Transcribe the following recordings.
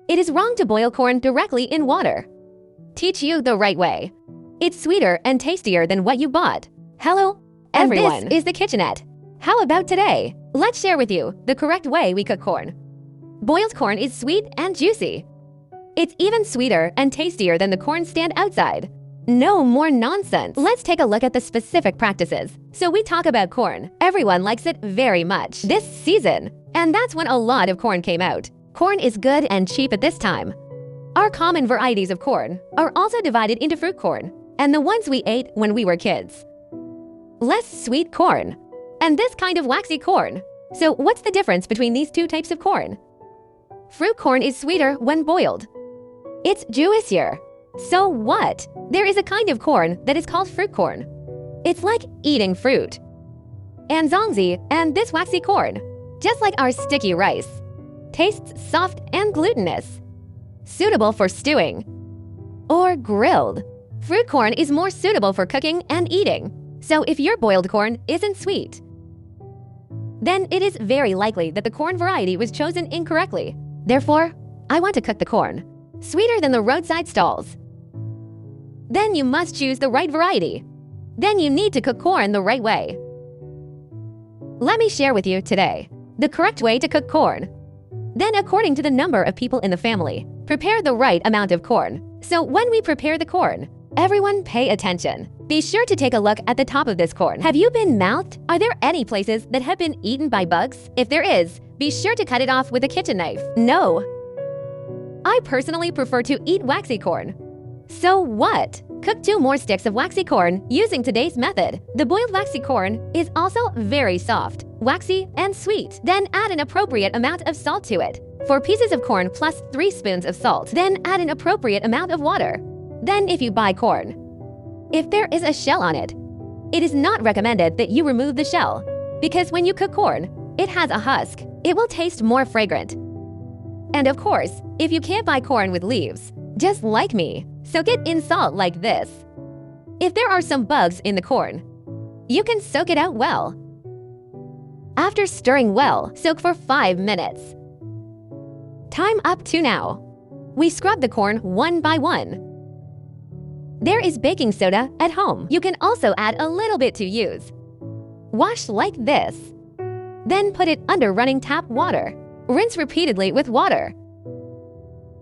It is wrong to boil corn directly in water. Teach you the right way. It's sweeter and tastier than what you bought. Hello, everyone. And this is the kitchenette. How about today? Let's share with you the correct way we cook corn. Boiled corn is sweet and juicy. It's even sweeter and tastier than the corn stand outside. No more nonsense. Let's take a look at the specific practices. So we talk about corn. Everyone likes it very much this season. And that's when a lot of corn came out. Corn is good and cheap at this time. Our common varieties of corn are also divided into fruit corn and the ones we ate when we were kids. Less sweet corn and this kind of waxy corn. So what's the difference between these two types of corn? Fruit corn is sweeter when boiled. It's juicier. So what? There is a kind of corn that is called fruit corn. It's like eating fruit. And zongzi and this waxy corn, just like our sticky rice, tastes soft and glutinous, suitable for stewing or grilled. Fruit corn is more suitable for cooking and eating. So if your boiled corn isn't sweet, then it is very likely that the corn variety was chosen incorrectly. Therefore, I want to cook the corn sweeter than the roadside stalls. Then you must choose the right variety. Then you need to cook corn the right way. Let me share with you today the correct way to cook corn. Then, according to the number of people in the family, prepare the right amount of corn. So when we prepare the corn, everyone pay attention. Be sure to take a look at the top of this corn. Have you been mouthed? Are there any places that have been eaten by bugs? If there is, be sure to cut it off with a kitchen knife. No. I personally prefer to eat waxy corn. So what? Cook 2 more sticks of waxy corn using today's method. The boiled waxy corn is also very soft, waxy, and sweet. Then add an appropriate amount of salt to it. 4 pieces of corn plus 3 spoons of salt. Then add an appropriate amount of water. Then if you buy corn, if there is a shell on it, it is not recommended that you remove the shell, because when you cook corn, it has a husk. It will taste more fragrant. And of course, if you can't buy corn with leaves, just like me, soak it in salt like this. If there are some bugs in the corn, you can soak it out well. After stirring well, soak for 5 minutes. Time up to now. We scrub the corn one by one. There is baking soda at home. You can also add a little bit to use. Wash like this. Then put it under running tap water. Rinse repeatedly with water.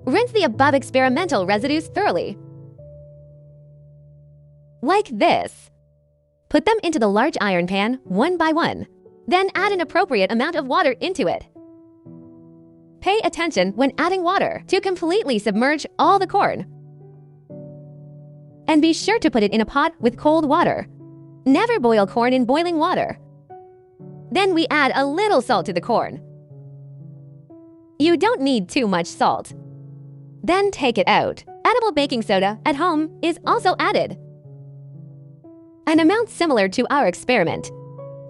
Rinse the above experimental residues thoroughly. Like this. Put them into the large iron pan one by one. Then add an appropriate amount of water into it. Pay attention when adding water to completely submerge all the corn. And be sure to put it in a pot with cold water. Never boil corn in boiling water. Then we add a little salt to the corn. You don't need too much salt. Then take it out. Edible baking soda at home is also added. An amount similar to our experiment.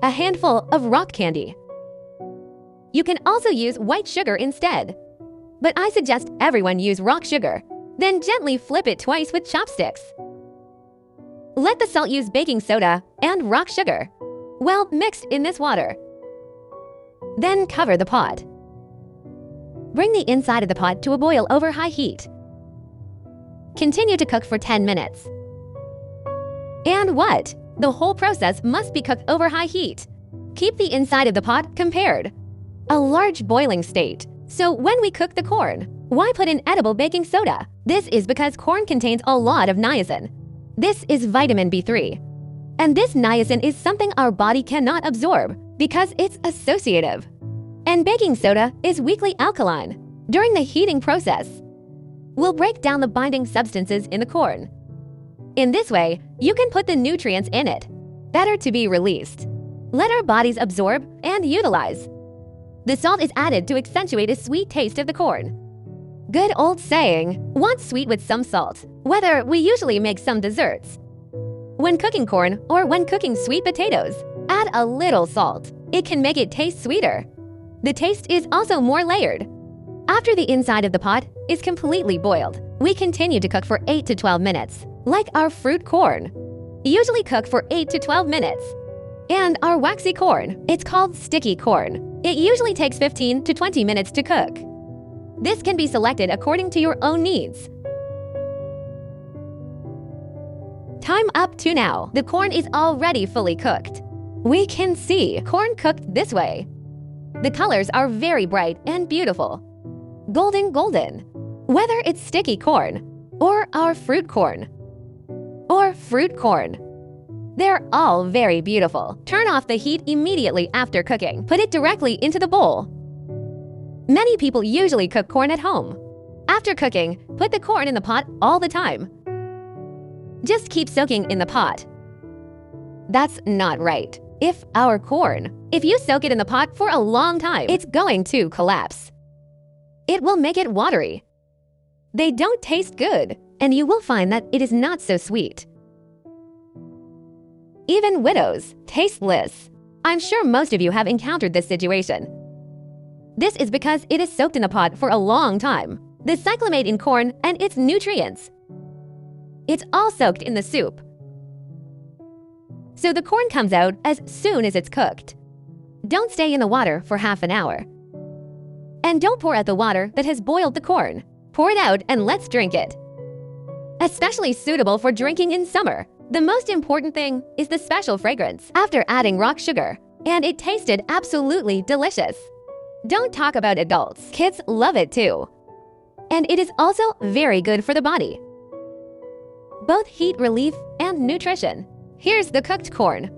A handful of rock candy. You can also use white sugar instead. But I suggest everyone use rock sugar. Then gently flip it twice with chopsticks. Let the salt use baking soda and rock sugar, well mixed in this water. Then cover the pot. Bring the inside of the pot to a boil over high heat. Continue to cook for 10 minutes. And what? The whole process must be cooked over high heat. Keep the inside of the pot compared. A large boiling state. So when we cook the corn, why put in edible baking soda? This is because corn contains a lot of niacin. This is vitamin B3. And this niacin is something our body cannot absorb because it's associative. And baking soda is weakly alkaline. During the heating process, we'll break down the binding substances in the corn. In this way, you can put the nutrients in it, better to be released. Let our bodies absorb and utilize. The salt is added to accentuate a sweet taste of the corn. Good old saying, want sweet with some salt, whether we usually make some desserts. When cooking corn or when cooking sweet potatoes, add a little salt. It can make it taste sweeter. The taste is also more layered. After the inside of the pot is completely boiled, we continue to cook for 8 to 12 minutes, like our fruit corn. Usually cook for 8 to 12 minutes. And our waxy corn, it's called sticky corn. It usually takes 15 to 20 minutes to cook. This can be selected according to your own needs. Time up to now. The corn is already fully cooked. We can see corn cooked this way. The colors are very bright and beautiful. Golden. Whether it's sticky corn, or our fruit corn, they're all very beautiful. Turn off the heat immediately after cooking. Put it directly into the bowl. Many people usually cook corn at home. After cooking, put the corn in the pot all the time. Just keep soaking in the pot. That's not right. If you soak it in the pot for a long time, it's going to collapse. It will make it watery. They don't taste good, and you will find that it is not so sweet. Even widows, tasteless. I'm sure most of you have encountered this situation. This is because it is soaked in the pot for a long time. The cyclamate in corn and its nutrients. It's all soaked in the soup. So the corn comes out as soon as it's cooked. Don't stay in the water for half an hour. And don't pour out the water that has boiled the corn. Pour it out and let's drink it. Especially suitable for drinking in summer. The most important thing is the special fragrance after adding rock sugar, and it tasted absolutely delicious. Don't talk about adults. Kids love it too. And it is also very good for the body. Both heat relief and nutrition. Here's the cooked corn.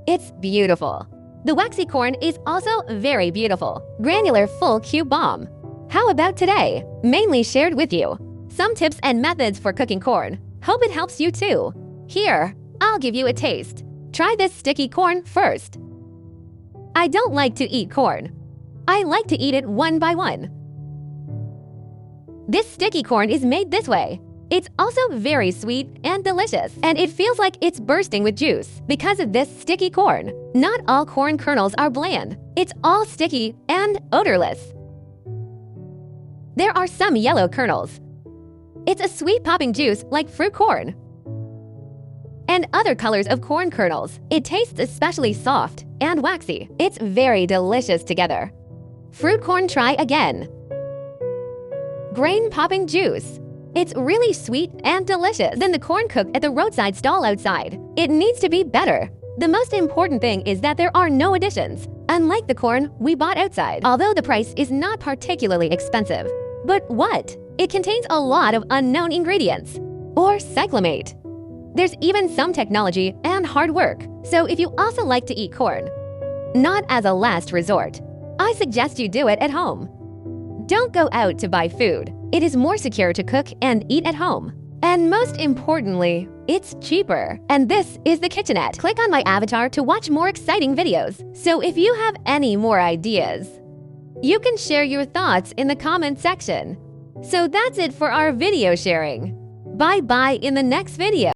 It's beautiful. The waxy corn is also very beautiful. Granular full cube bomb. How about today? Mainly shared with you some tips and methods for cooking corn. Hope it helps you too. Here, I'll give you a taste. Try this sticky corn first. I don't like to eat corn. I like to eat it one by one. This sticky corn is made this way. It's also very sweet and delicious, and it feels like it's bursting with juice because of this sticky corn. Not all corn kernels are bland. It's all sticky and odorless. There are some yellow kernels. It's a sweet popping juice like fruit corn. And other colors of corn kernels. It tastes especially soft and waxy. It's very delicious together. Fruit corn, try again. Grain popping juice. It's really sweet and delicious than the corn cooked at the roadside stall outside. It needs to be better. The most important thing is that there are no additions, unlike the corn we bought outside, although the price is not particularly expensive. But what? It contains a lot of unknown ingredients, or cyclamate. There's even some technology and hard work. So if you also like to eat corn, not as a last resort, I suggest you do it at home. Don't go out to buy food. It is more secure to cook and eat at home. And most importantly, it's cheaper. And this is the kitchenette. Click on my avatar to watch more exciting videos. So if you have any more ideas, you can share your thoughts in the comment section. So that's it for our video sharing. Bye-bye in the next video.